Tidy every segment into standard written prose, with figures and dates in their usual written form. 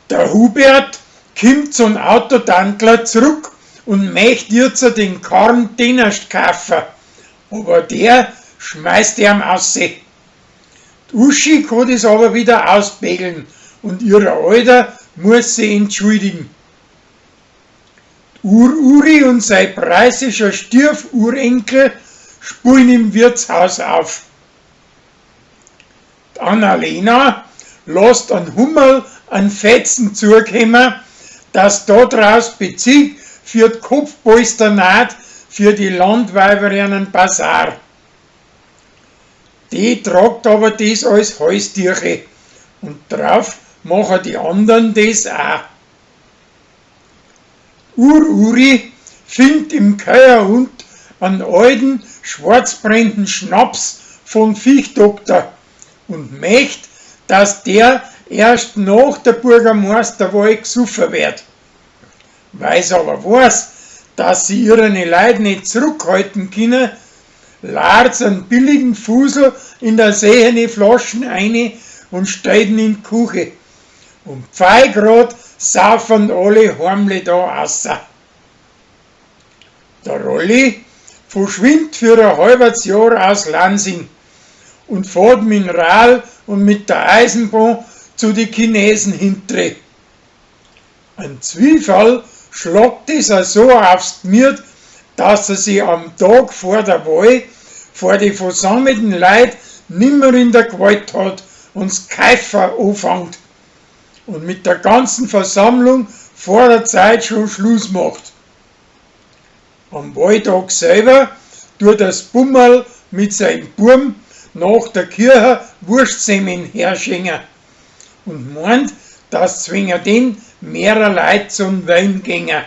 Der Hubert kommt zum Autotantler zurück und möchte jetzt den Karren Dienst kaufen, aber der schmeißt ihm aus. Die Uschi kann das aber wieder auspegeln und ihre Alter muss sie entschuldigen. Uri und sein preußischer Stiefurenkel spielen im Wirtshaus auf. Die Annalena lässt an Hummel einen Fetzen zukommen, dass da draus Bezug für die Kopfpolsternaht für die Landweiberinnen Basar. Die tragt aber das als Halstüche und drauf machen die anderen das auch. Uri findet im Keierhund einen alten, schwarzbrennenden Schnaps von Fichtdoktor und möchte, dass der erst nach der Bürgermeisterwahl gesoffen wird. Weil sie aber weiß, dass sie ihre Leute nicht zurückhalten können, ladet sie einen billigen Fusel in der sehene Flaschen ein und stellt ihn in die Küche. Um 2 Grad saufen alle heimlich da raus. Der Rolli verschwindet für ein halbes Jahr aus Lansing und fährt mit dem Rad und mit der Eisenbahn zu den Chinesen hintere. Ein Zwiefall schlagt es so aufs Gemüt, dass er sich am Tag vor der Wahl vor die versammelten Leuten nimmer in der Gewalt hat und das Keifer anfängt und mit der ganzen Versammlung vor der Zeit schon Schluss macht. Am Wahltag selber tut das Bummerl mit seinem Burm nach der Kirche Wurstsemmeln herschenken und meint, dass zwingen den mehrer Leute zum Wein gingen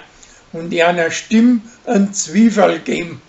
und einer Stimme einen Zwiefall geben.